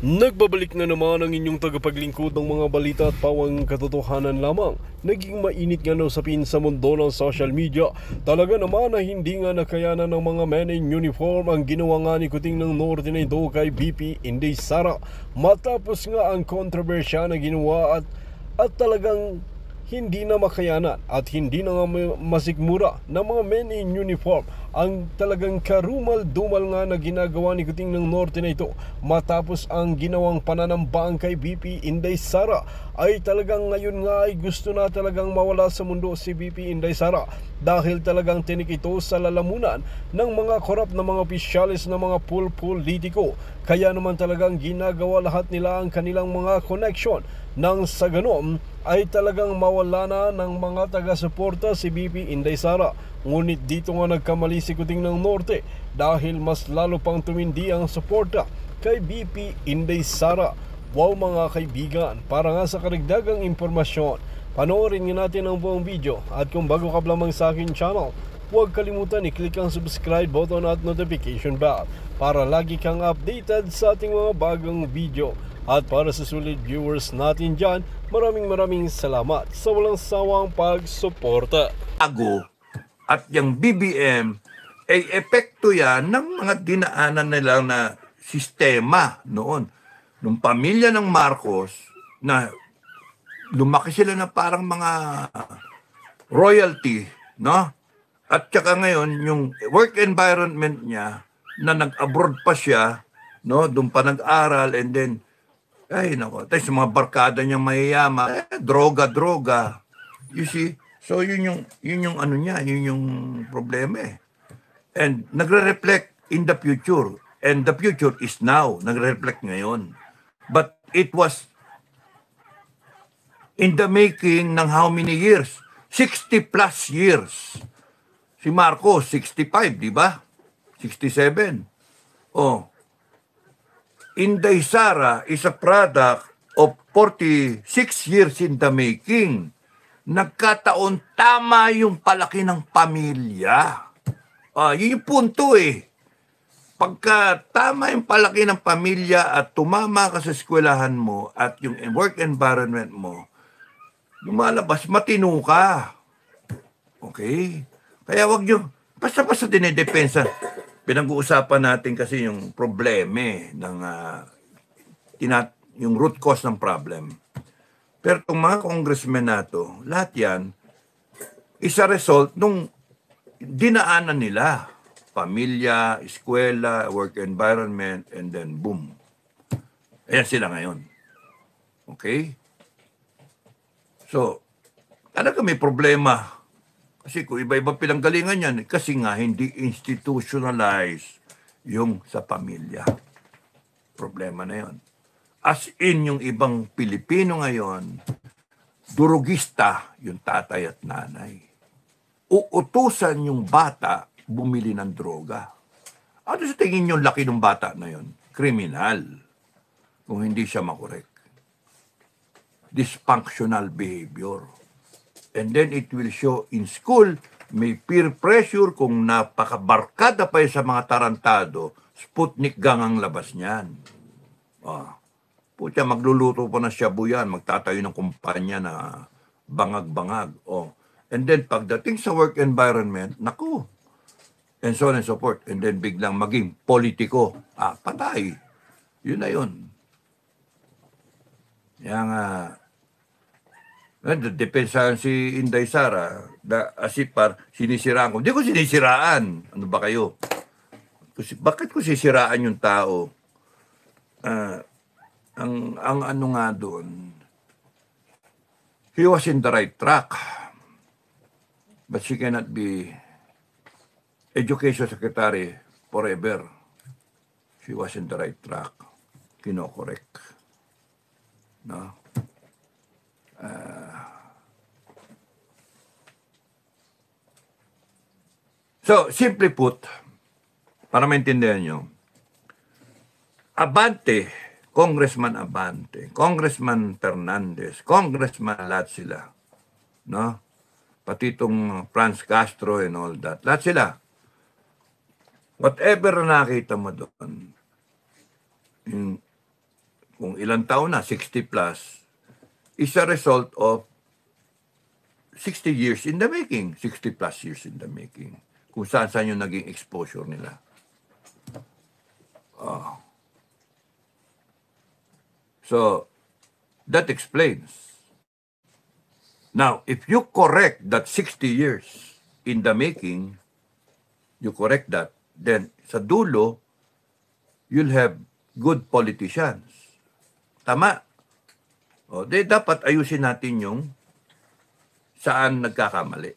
Nagbabalik na naman ang inyong tagapaglingkod ng mga balita at pawang katotohanan lamang. Naging mainit nga na usapin sa mundo ng social media. Talaga naman na hindi nga nakayanan ng mga men in uniform ang ginawa nga ni Kuting ng Norte na ito kay BP Inday Sara. Matapos nga ang kontrobersya na ginawa at talagang hindi na makayanan at hindi na nga masikmura ng mga men in uniform ang talagang karumal-dumal nga na ginagawa ni Kuting ng Norte na ito matapos ang ginawang pananambang kay BP Inday Sara. Ay talagang ngayon nga ay gusto na talagang mawala sa mundo si BP Inday Sara dahil talagang tinik ito sa lalamunan ng mga korap na mga opisyalis na mga politiko. Kaya naman talagang ginagawa lahat nila ang kanilang mga connection nang sa ganon ay talagang mawala na ng mga taga-suporta si BP Inday Sara. Ngunit dito nga nagkamali si Kuting ng Norte dahil mas lalo pang tumindi ang suporta kay BP Inday Sara. Wow mga kaibigan, para nga sa karagdagang impormasyon, panoorin nga natin ang buong video at kung bago ka lamang sa akin channel, huwag kalimutan i-click ang subscribe button at notification bell para lagi kang updated sa ating mga bagong video. At para sa sulit viewers natin dyan, maraming salamat sa walang sawang pagsuporta. At yung BBM ay epekto yan ng mga dinaanan nila na sistema noon. Nung pamilya ng Marcos na lumaki sila na parang mga royalty, no? At saka ngayon, yung work environment niya na nag-abroad pa siya, no? Doon pa nag-aral and then ay nako, tapos mga barkada niyang mayayama, droga. You see? So yun yung ano niya, yun yung problema eh. And nagre-reflect in the future. And the future is now. Nagre-reflect ngayon. But it was in the making ng how many years? 60 plus years. Si Marcos, 65, di ba? 67. Oh. Inday Sara is a product of 46 years in the making. Nagkataon tama yung palaki ng pamilya. Yun yung punto eh. Pagka tama yung palaki ng pamilya at tumama ka sa eskwelahan mo at yung work environment mo, lumalabas, matino ka. Okay? Kaya wag nyo, basta-basta dinedepensa. Pinag-uusapan natin kasi yung probleme ng yung root cause ng problem. Pero itong mga congressmen nato, lahat yan, is a result nung dinaanan nila. Pamilya, eskwela, work environment, and then boom. Ayan sila ngayon. Okay? So, talaga may problema. Kasi kung iba-iba pinanggalingan yan, kasi nga hindi institutionalized yung sa pamilya. Problema na yon. As in, yung ibang Pilipino ngayon, durugista yung tatay at nanay. Uutusan yung bata bumili ng droga. Ano sa tingin yung laki ng bata na yon? Kriminal. Kung hindi siya makorek. Dysfunctional behavior. And then it will show in school, may peer pressure kung napakabarkada pa sa mga tarantado, Sputnik gang ang labas niyan. Pucha, magluluto pa ng shabu yan, magtatayo ng kumpanya na bangag-bangag. And then pagdating sa work environment, naku, and so on and so forth. And then biglang maging politiko. Patay. Yun na yun. Yang depensahan si Inday Sara, asipar, sinisiraan ko. Hindi ko sinisiraan. Ano ba kayo? Bakit ko sisiraan yung tao? Ang ano nga doon, he was in the right track. But she cannot be education secretary forever. She was in the right track. Kinokorek. No? So, simply put, para maintindihan nyo, Abante, Congressman Abante, Congressman Fernandez, Congressman lahat sila, no? Pati itong Franz Castro and all that, lahat sila. Whatever nakita mo doon, kung ilang taon na, 60 plus, is a result of 60 years in the making, 60 plus years in the making. Kung saan-saan yung naging exposure nila. So, that explains. Now, if you correct that 60 years in the making, you correct that, then sa dulo, you'll have good politicians. Tama. O, dapat ayusin natin yung saan nagkakamali.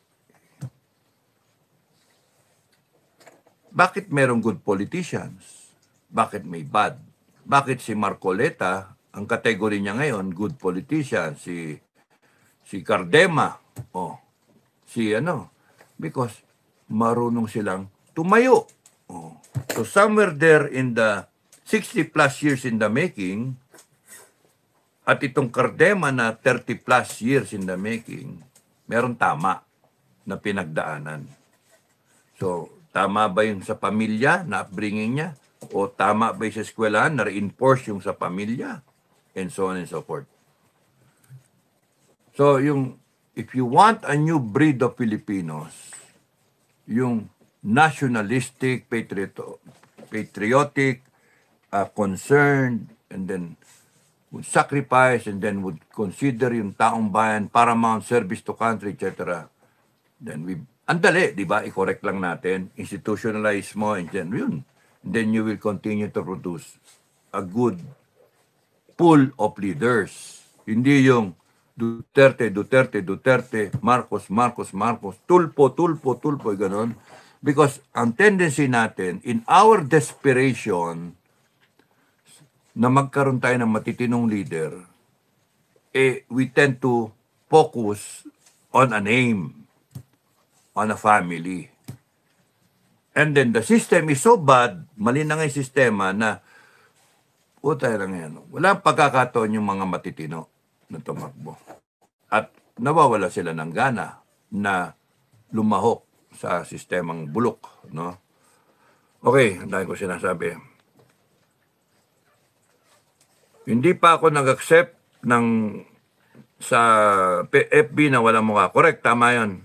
Bakit merong good politicians? Bakit may bad? Bakit si Marcoleta, ang kategory niya ngayon, good politician, si Cardema, because marunong silang tumayo. So somewhere there in the 60 plus years in the making, at itong Cardema na 30 plus years in the making, meron tama na pinagdaanan. So, tama ba yung sa pamilya na upbringing niya? O tama ba yung sa eskwelahan na reinforce yung sa pamilya? And so on and so forth. So, if you want a new breed of Filipinos, yung nationalistic, patriotic, concerned, and then would sacrifice, and then would consider yung taong bayan, paramount service to country, etc. Then andali, di ba? I-correct lang natin, institutionalize mo, and then yun. And then you will continue to produce a good pool of leaders. Hindi yung Duterte, Marcos, tulpo, ganon. Because ang tendency natin, in our desperation, na magkaroon tayo ng matitinong leader, we tend to focus on a name, on a family. And then the system is so bad, mali na nga yung sistema na, tayo lang yan, walang pagkakataon yung mga matitino na tumakbo. At nawawala sila ng gana na lumahok sa sistemang bulok. No? Okay, ang dahil ko sinasabi. Hindi pa ako nag-accept sa FB na walang mukha. Correct, tama yan.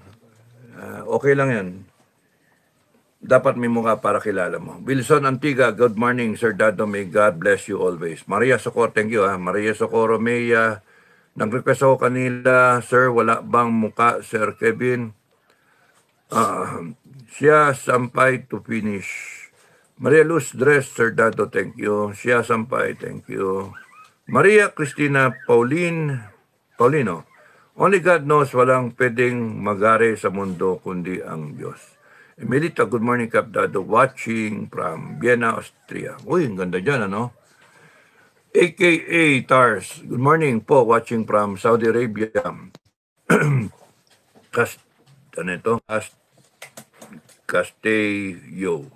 Okay lang yan. Dapat may mukha para kilala mo. Wilson Antiga, good morning, Sir Dado. May God bless you always. Maria Socorro, thank you. Maria Socorro, nag-request ako kanila, Sir, wala bang mukha, Sir Kevin? Siya sampay to finish. Maria Luz Dress, Sir Dado, thank you. Siya sampay, thank you. Maria Cristina Paulino, only God knows walang pwedeng magari sa mundo kundi ang Diyos. Emilita, good morning, Cap Dado, watching from Vienna, Austria. Uy, ang ganda dyan, ano? AKA Tars, good morning po, watching from Saudi Arabia. Castillo.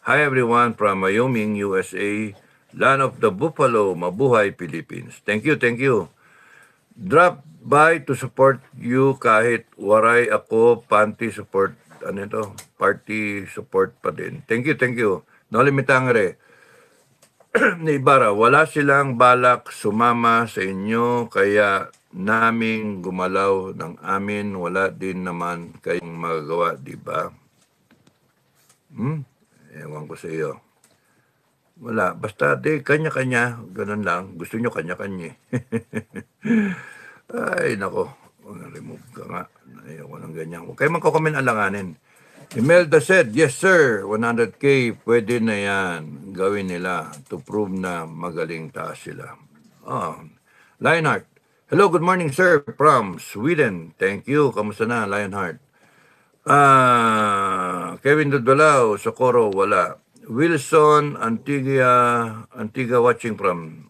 Hi everyone from Wyoming, USA. Land of the Buffalo, mabuhay Philippines. Thank you. Drop by to support you kahit waray ako, party support pa din. Thank you. Nolimitangre. Ni Ibarra, wala silang balak sumama sa inyo, kaya naming gumalaw ng amin, wala din naman kayong magagawa, di ba? Ewan ko sa iyo. Wala. Basta, kanya-kanya. Ganun lang. Gusto nyo kanya-kanya. Ay, nako. Remove ka nga. Ayoko ng ganyan. Huwag kayo magkakomen alanganin. Imelda said, yes sir, 100K, pwede na yan. Gawin nila to prove na magaling taas sila. Lionheart. Hello, good morning sir, from Sweden. Thank you. Kamusta na, Lionheart? Kevin Dudolao, Socorro, wala. Wilson Antigua watching from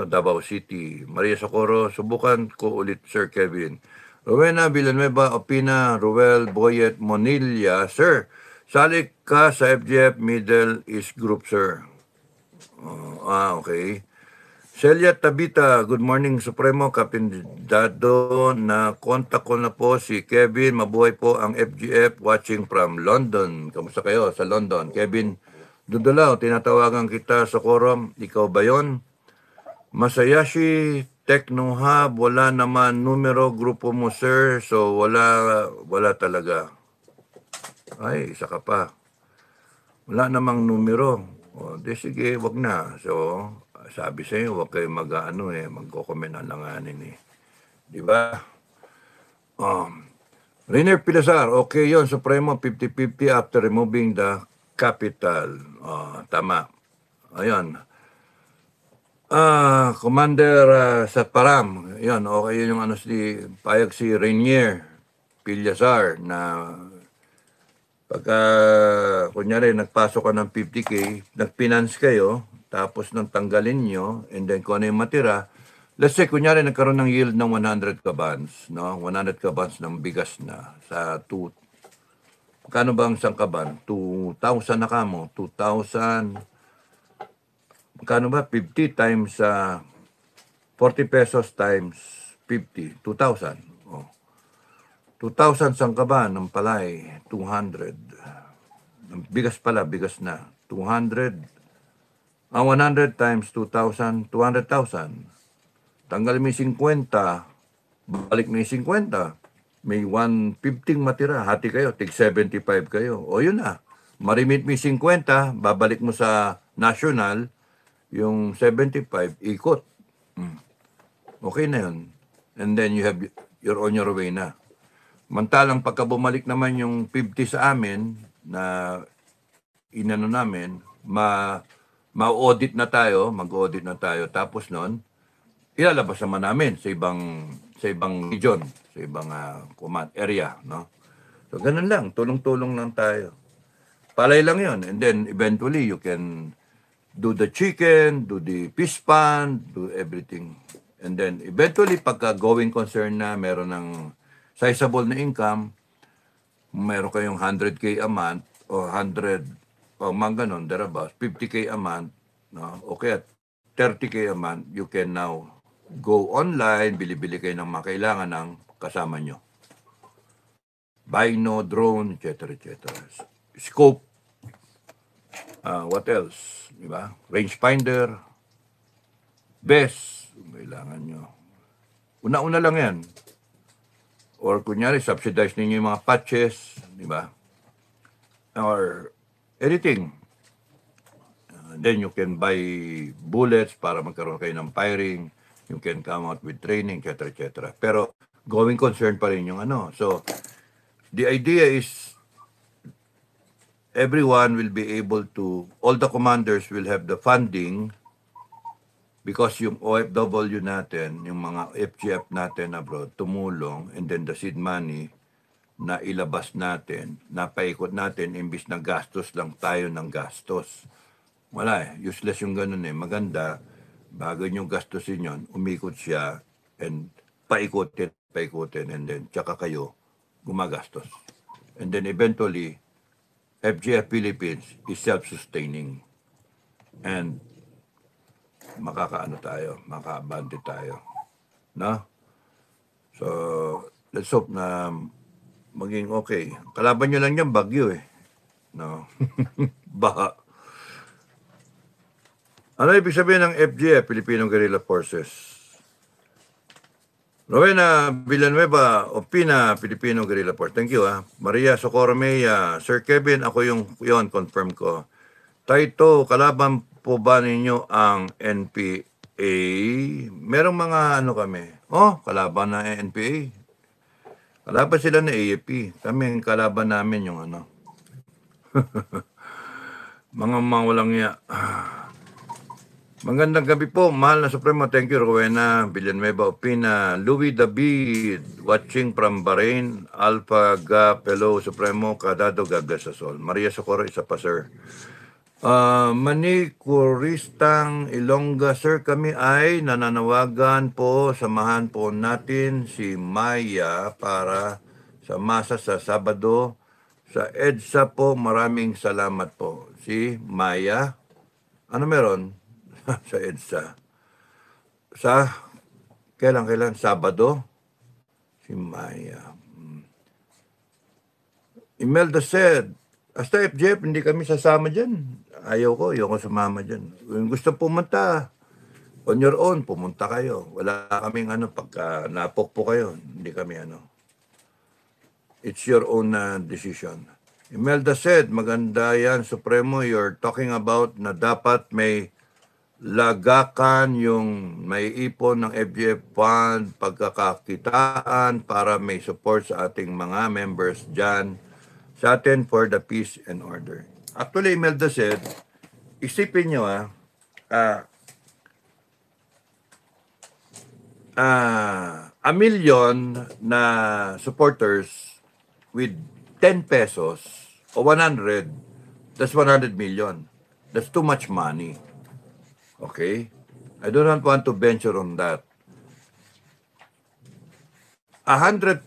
Davao City. Maria Socorro, subukan ko ulit Sir Kevin. Rowena Villanueva, Opina, Ruel Boyet Monilla, Sir, salik ka sa FGF Middle East Group, Sir. Okay. Celia Tabita, good morning Supremo, Captain Dado, na kontak ko na po si Kevin, mabuhay po ang FGF watching from London. Kamusta kayo sa London? Kevin Dudulao, tinatawagan kita sa quorum, ikaw ba yun? Masayashi Techno Hub, wala naman numero, grupo mo sir, so wala talaga. Ay, isa ka pa. Wala namang numero. O, di sige, wag na. So, sabi sa'yo, wag kayo magko-comment alanganin eh. Di ba? Rainier Pilazar, okay yon Supremo 50-50 after removing the capital. Tama. Ayun. Commander Satparam, yun, okay yun yung payag si Rainier Pilazar na pagka, kunyari, nagpasok ka ng 50K, nag-finance kayo, tapos nang tanggalin nyo, and then kung ano yung matira, let's say, kunyari, nagkaroon ng yield ng 100 kabans, no? 100 kabans ng bigas na sa 2. Kano ba ang isang kaban? 2,000 na kamo. 2,000. Kano ba? 50 times 40 pesos times 50. 2,000. Oh. 2,000 sang kaban ng palay. 200. Bigas pala, bigas na. 200. 100 times 2,000. 200,000. Tanggal mo yung 50. Balik mo yung 50. May 150 matira. Hati kayo. Tig 75 kayo. O yun na. Marimit mo yung 50. Babalik mo sa national. Yung 75. Ikot. Okay na yun. And then you're on your way na. Mantalang pagka bumalik naman yung 50 sa amin na inano namin, ma-audit na tayo, mag-audit na tayo. Tapos nun, ilalabas naman namin sa ibang region, sa ibang command area, no? So ganun lang, tulong-tulong lang tayo. Palay lang 'yon, and then eventually you can do the chicken, do the fish pan, do everything. And then eventually pagka going concern na meron ng sizable na income, meron kayong 100K a month o 100 o mga ganon, thereabouts, 50K a month, no? Okay, at 30K a month, you can now go online, bili-bili kayo ng mga kailangan ng kasama nyo. Bino, drone, etc. Scope, what else? Diba? Rangefinder, best, kailangan nyo. Una-una lang yan. Or kunyari, subsidize ninyo yung mga patches, diba? Or anything. Then you can buy bullets para magkaroon kayo ng firing. You can come out with training, etc. Pero going concern pa rin yung ano. So, the idea is everyone will be able to, all the commanders will have the funding because yung OFW natin, yung mga FGF natin abroad, tumulong, and then the seed money na ilabas natin, na paikot natin, imbis na gastos lang tayo ng gastos. Wala useless yung ganun Maganda, bago nyo gastusin yun, umikot siya, and paikutin, and then tsaka kayo gumagastos. And then eventually, FGF Philippines is self-sustaining. And makakaabante tayo. No? So, let's hope na maging okay. Kalaban nyo lang yan, bagyo No? Baha. Ano ibig sabihin ng FGF, Filipino Guerrilla Forces? Rowena Villanueva, Opina, Filipino Guerrilla Force. Thank you Maria Socorro Mea, Sir Kevin, ako yon confirm ko. Taito, kalaban po ba ninyo ang NPA? Merong mga kami. Kalaban na NPA. Kalaban sila na AFP. Kami kalaban namin yung mga walang niya. Magandang gabi po, mahal na Supremo. Thank you, Rowena Villanueva Opina. Louis David, watching from Bahrain. Alpha Gap, hello, Supremo. Kadado, God bless us all. Maria Socorro, isa pa, sir. Manikuristang Ilongga, sir, kami ay nananawagan po, samahan po natin si Maya para sa masa sa Sabado sa EDSA po. Maraming salamat po. Si Maya, ano meron sa EDSA? Kailan? Sabado? Si Maya. Imelda said, hasta FGF, hindi kami sasama dyan. Ayaw ko sumama dyan. Kung gusto pumunta, On your own, pumunta kayo. Wala kaming pagka napokpo kayo, hindi kami It's your own decision. Imelda said, maganda yan, Supremo, you're talking about na dapat may lagakan yung may ipon ng FGF fund, pagkakakitaan para may support sa ating mga members dyan sa atin for the peace and order. Actually, Imelda said, isipin nyo a million na supporters with 10 pesos o 100, that's 100 million. That's too much money. Okay? I do not want to venture on that. 100,000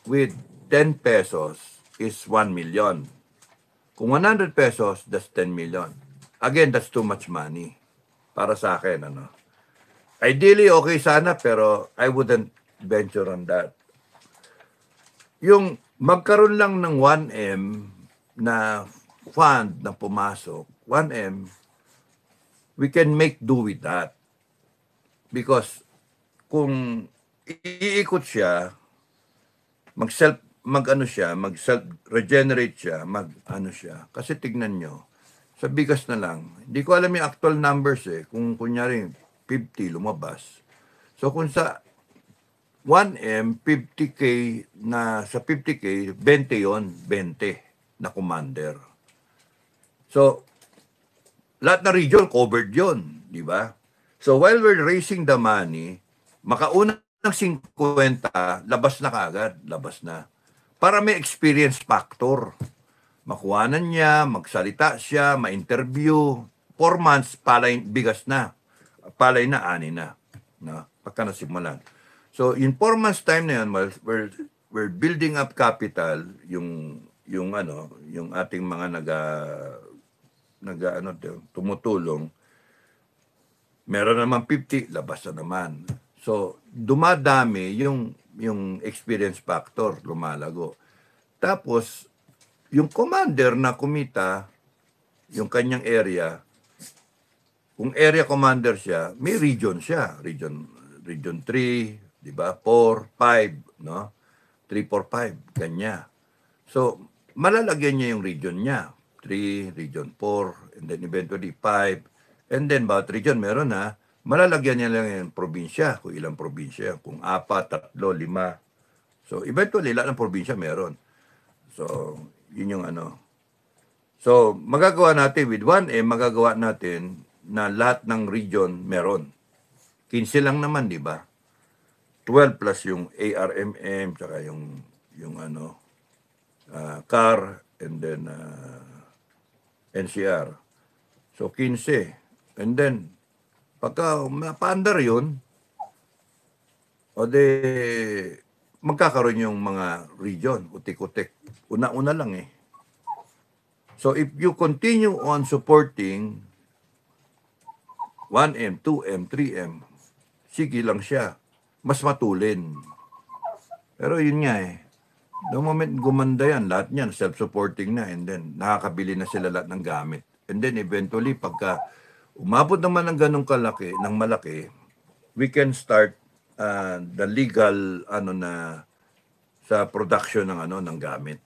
with 10 pesos is 1 million. Kung 100 pesos, that's 10 million. Again, that's too much money. Para sa akin, Ideally, okay sana, pero I wouldn't venture on that. Yung magkaroon lang ng 1M na fund na pumasok, 1M, we can make do with that. Because kung iikot siya, mag-self-regenerate siya, Kasi tignan nyo, sa bigas na lang, hindi ko alam yung actual numbers kung kunyari 50 lumabas. So kung sa 1M, 50K na sa 50K, 20 yon, 20 na commander. So, lahat na region covered yon, di ba? So while we're raising the money, makauna ng 50, labas na kaagad, labas na. Para may experience factor. Makuhanan niya, magsalita siya, ma-interview, 4 months, bigas na. Palay na, ani na. No? Pagka nasimulan. So, in 4 months time na yun, we're building up capital, yung ating mga tumutulong. Meron naman 50, labas na naman. So, dumadami yung experience factor, lumalago. Tapos, yung commander na kumita, yung kanyang area, kung area commander siya, may region siya. Region 3, di ba? 4, 5, no? 3, 4, 5, kanya. So, malalagyan niya yung region niya. 3, region 4, and then eventually 5. And then, bawat region meron na, malalagyan niya lang yung probinsya, kung ilang probinsya, kung 4, 3, 5. So, eventually, lahat ng probinsya meron. So, yun yung So, magagawa natin with 1M, magagawa natin na lahat ng region meron. 15 lang naman, di ba? 12 plus yung ARMM, tsaka yung CAR, and then NCR. So, 15. And then, pagka mapaandar yun, o de, magkakaroon yung mga region, utik-utik. Una-una lang So, if you continue on supporting 1M, 2M, 3M, sige lang siya. Mas matulin. Pero yun nga the moment gumanda yan, lahat yan, self-supporting na, and then nakakabili na sila lahat ng gamit. And then eventually, pagka umabot naman ng ganong malaki, we can start the legal, sa production ng gamit.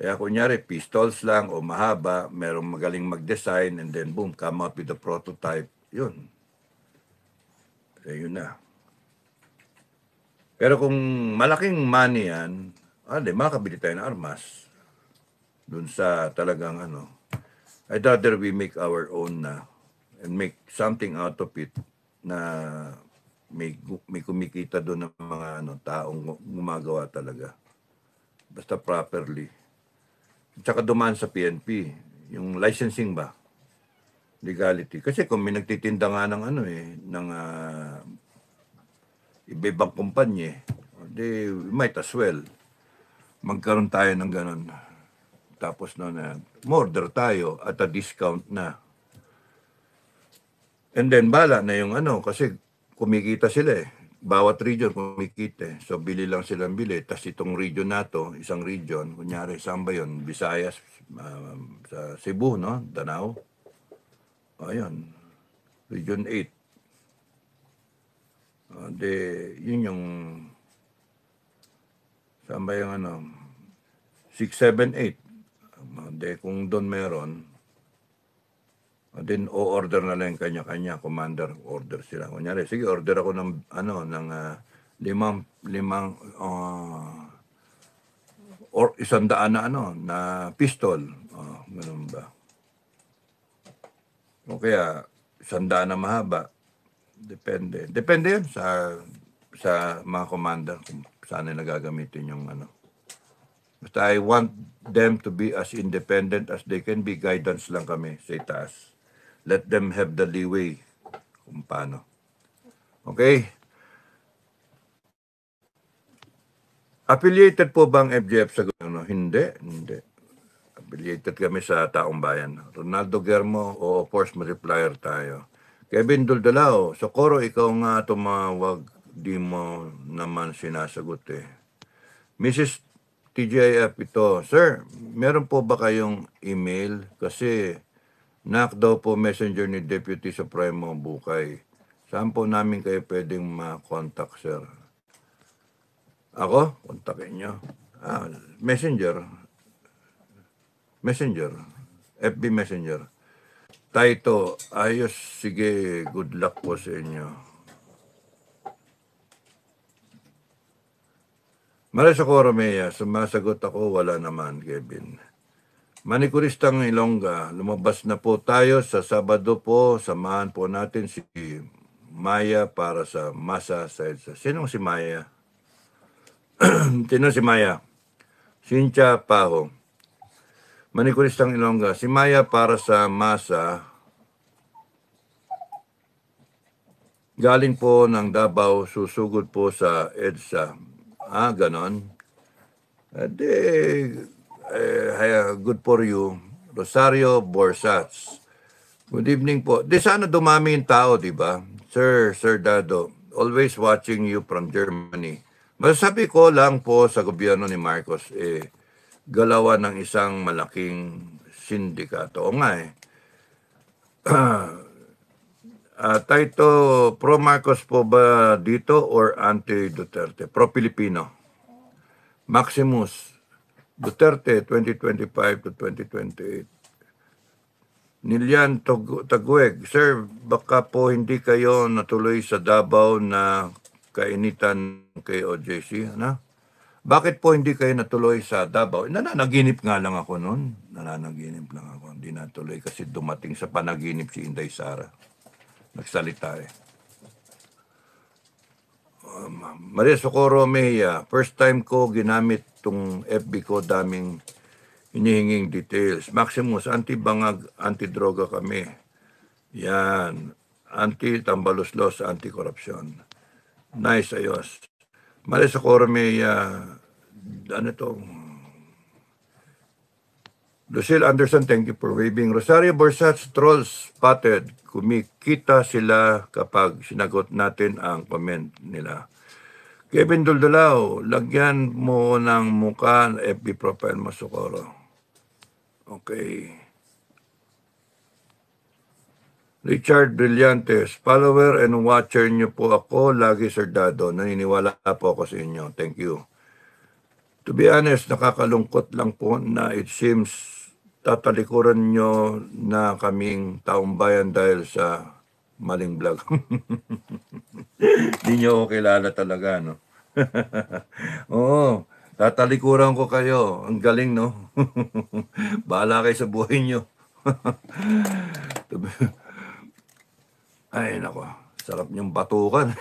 Kaya kunyari, pistols lang o mahaba, merong magaling mag-design, and then boom, come out with the prototype. Yun. Yun na. Pero kung malaking money yan, makakabili tayo ng armas. Dun sa talagang I'd rather we make our own and make something out of it na may kumikita doon ng mga taong gumagawa talaga. Basta properly. Tsaka dumaan sa PNP, yung licensing ba? Legality. Kasi kung may nagtitinda nga ng ng iba-ibang kumpanya, they might as well magkaroon tayo ng ganun. Tapos order tayo at a discount na. And then bala na yung kasi kumikita sila Bawat region kumikita. So bili lang silang bili. Tapos itong region na to, isang region, kunyari saan ba yun? Visayas, sa Cebu, no? Danao. Ayun. Region 8. De, yun yung, saan ba yung ano, 6, 7, 8. De, kung doon meron, then o-order na lang yung kanya-kanya, commander, order sila. Kunyari, sige, order ako ng, limang, or 100 na na pistol. Ganun ba? O kaya, 100 na mahaba. Depende. Depende yun sa mga commander kung saan nila gagamitin yung ano. Basta I want them to be as independent as they can be. Guidance lang kami sa itaas. Let them have the leeway kung paano. Okay? Affiliated po bang FGF sa gobyerno? Hindi. Affiliated kami sa Taong Bayan. Ronaldo Germo, o force multiplier tayo. Kevin Duldalao, Socorro, ikaw nga tumawag, di mo naman sinasagot eh. Mrs. TJF ito, Sir, meron po ba kayong email? Kasi knock daw po messenger ni Deputy Supremo Bukay. Saan po namin kayo pwedeng ma-contact, Sir? Ako? Kontakin nyo. Messenger. FB Messenger. Taito, ayos, sige, good luck po sa inyo. Maria Socorro Mea, sumasagot ako, wala naman, Kevin. Manikuristang Ilongga, lumabas na po tayo sa Sabado po, samahan po natin si Maya para sa Masa sa EDSA. Sinong si Maya? Sino si Maya? Cynthia Paho. Manikuristang Ilongga, si Maya para sa Masa, galing po ng Davao, susugod po sa EDSA. Ganon. Good for you. Rosario Borsats. Good evening po. Sana dumami yung tao, di ba? Sir Dado, always watching you from Germany. Masasabi ko lang po sa gobyerno ni Marcos, galawan ng isang malaking sindikato. O nga Taito, pro-Marcos po ba dito or anti-Duterte? Pro-Pilipino. Maximus, Duterte, 2025 to 2028. Nilian Tagueg, Sir, baka po hindi kayo natuloy sa Davao na kainitan kay OJC, ano? Bakit po hindi kayo natuloy sa Davao? Nananaginip nga lang ako noon. Hindi natuloy kasi dumating sa panaginip si Inday Sara. Nagsalita Maria Socorro Mejia, first time ko ginamit tong FB ko, daming hinihinging details. Maximus, anti-bangag, anti-droga kami. Yan. Anti-tambaluslos, anti-korupsyon. Nice, ayos. Maria Socorro Mejia, ano to? Lucille Anderson, thank you for waving. Rosario Borsats, trolls spotted. Kumikita sila kapag sinagot natin ang comment nila. Kevin Duldulao, lagyan mo ng mukha FB profile mo, Socorro. Okay. Richard Brillantes, follower and watcher niyo po ako. Lagi, Sir Dado. Naniniwala po ako sa inyo. Thank you. To be honest, nakakalungkot lang po na it seems tatalikuran nyo na kaming taong bayan dahil sa maling vlog. Hindi nyo ako kilala talaga, no? Oo, tatalikuran ko kayo. Ang galing, no? Bahala kayo sa buhay nyo. Ay, nako. Sarap niyong batukan.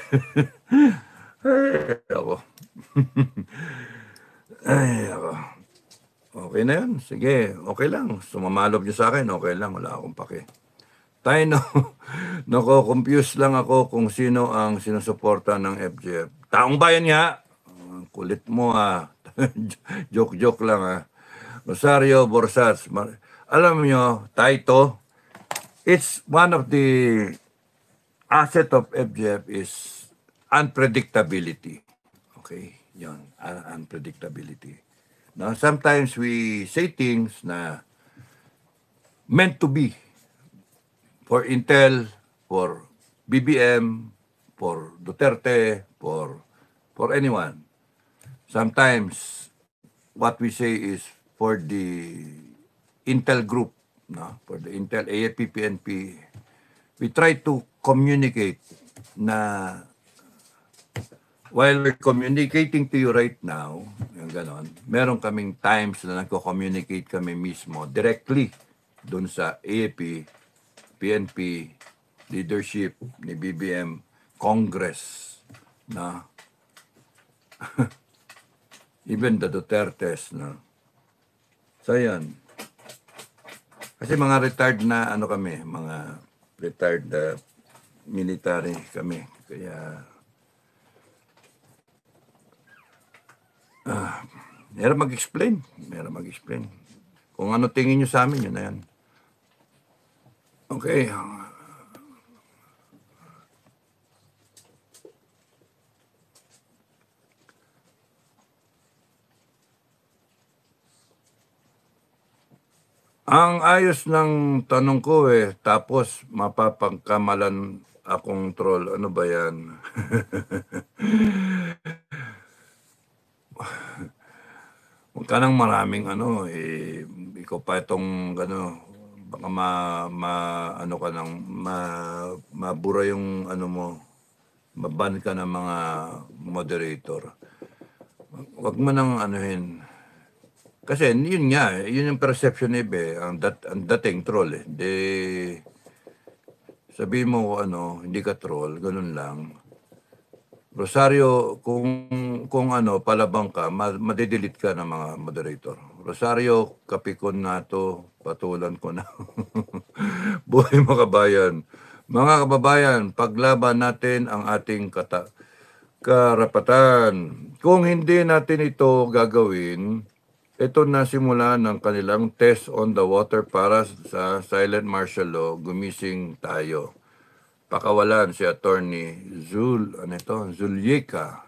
Ay, nako. Ay, nako. Okay na yun. Sige, okay lang. Sumamalob niyo sa akin, okay lang. Wala akong pake. Tayo, no? Nako-confuse lang ako kung sino ang sinusuporta ng FGF. Taong bayan nga. Kulit mo, Joke-joke lang, Rosario Borsats. Alam niyo, Taito, it's one of the asset of FGF is unpredictability. Okay? Yun, unpredictability. Now, sometimes we say things na meant to be for intel, for BBM, for Duterte, for anyone. Sometimes what we say is for the Intel group, no? For the Intel AFP, PNP, we try to communicate na while we're communicating to you right now, yung ganon, meron kaming times na nagko-communicate kami mismo directly dun sa AFP, PNP, leadership ni BBM, Congress, na even the Dutertes, no? So, yan. Kasi mga retired na ano kami, mga retired military kami. Kaya, meron mag-explain. Meron mag-explain. Kung ano tingin nyo sa amin, yun na yan. Okay. Ang ayos ng tanong ko tapos mapapagkamalan akong troll. Ano ba yan? Huwag ka nang maraming ikaw pa itong baka ano ka nang mabura yung mo, maban ka ng mga moderator. Huwag mo nang anuhin. Kasi yun nga, yun yung perception ni Be, ang dating troll sabihin mo hindi ka troll, ganun lang. Rosario, kung palabang ka, madedelete ka ng mga moderator. Rosario, kapikon na to, patulan ko na. Buhay mga kabayan. Mga kababayan, paglaban natin ang ating karapatan. Kung hindi natin ito gagawin, ito na simula ng kanilang test on the water para sa silent martial law, gumising tayo. Pakawalan si Attorney Zuleika.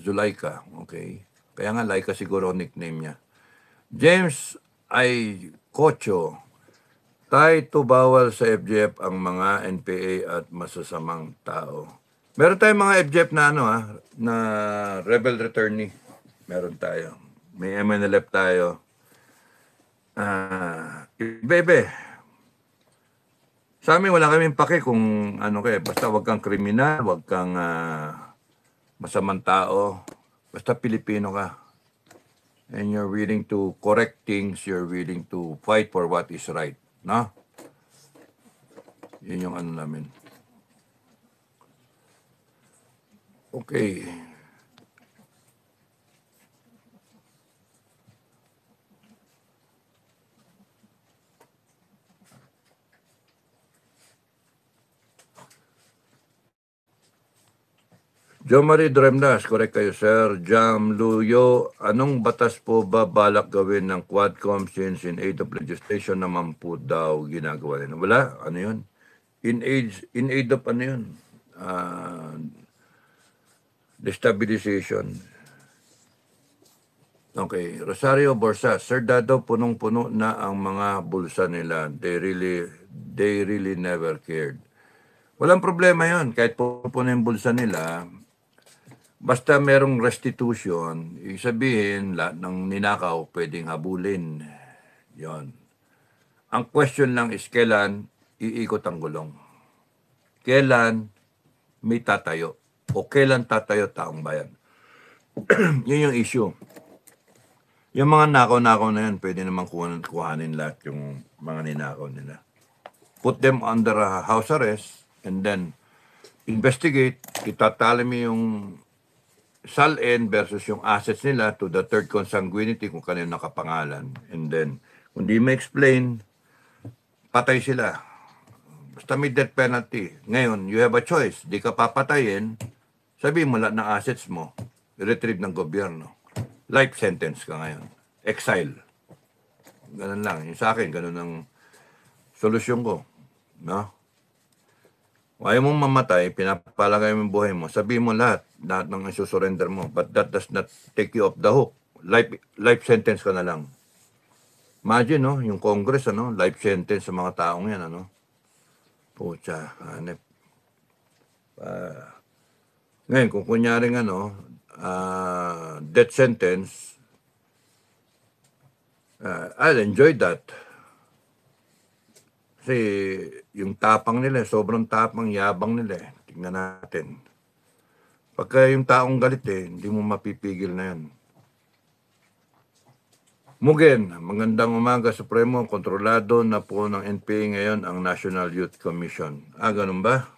Zulaika, okay. Kaya nga Laika siguro nickname niya. James I. Cocho, to bawal sa FGF ang mga NPA at masasamang tao. Meron tayong mga FGF na na rebel returnee. Meron tayo. May MNLF tayo. Ibe. Sa amin wala kaming pake kung basta wag kang kriminal, wag kang masamang tao. Basta Pilipino ka. And you're willing to correct things, you're willing to fight for what is right. No? Yun yung namin. Okay. Jo Marie Dremdas, correct kayo sir. Jam Luyo, anong batas po ba balak gawin ng Quadcom since in aid of legislation naman po daw ginagawa nila? Wala, yun? In aid of yun? Destabilization. Okay, Rosario Borsa, Sir Dado, punong-puno na ang mga bulsa nila. They really never cared. Walang problema yon kahit puno yung bulsa nila. Basta merong restitution, ibig sabihin, lahat ng ninakaw pwedeng habulin. Yon. Ang question lang is kailan iikot ang gulong. Kailan may tatayo. O kailan tatayo taong bayan. Yun yung issue. Yung mga nakaw-nakaw na yan, pwede naman kuhanin lahat yung mga ninakaw nila. Put them under house arrest and then investigate. Itatali mo yung SALN versus yung assets nila to the third consanguinity kung kanino nakapangalan. And then, kung di ma-explain, patay sila. Basta may death penalty. Ngayon, you have a choice. Di ka papatayin, sabihin mo lahat ng assets mo, retrieve ng gobyerno. Life sentence ka ngayon. Exile. Ganun lang. Yung sa akin, ganun ang solusyon ko. No? Ayaw mong mamatay, pinapalagay mo yung buhay mo, sabihin mo lahat ng isusurrender mo. But that does not take you off the hook. Life sentence ka na lang. Imagine, no, yung Congress, ano, life sentence sa mga taong yan, ano. Pucha, hanep. Ngayon, kung kunyaring, ano, death sentence, I'll enjoy that. Kasi yung tapang nila, sobrang tapang, yabang nila eh. Tingnan natin. Pagka yung taong galit eh, hindi mo mapipigil na yan. Mugen, magandang umaga, Supremo. Kontrolado na po ng NPA ngayon ang National Youth Commission. Ganun ba?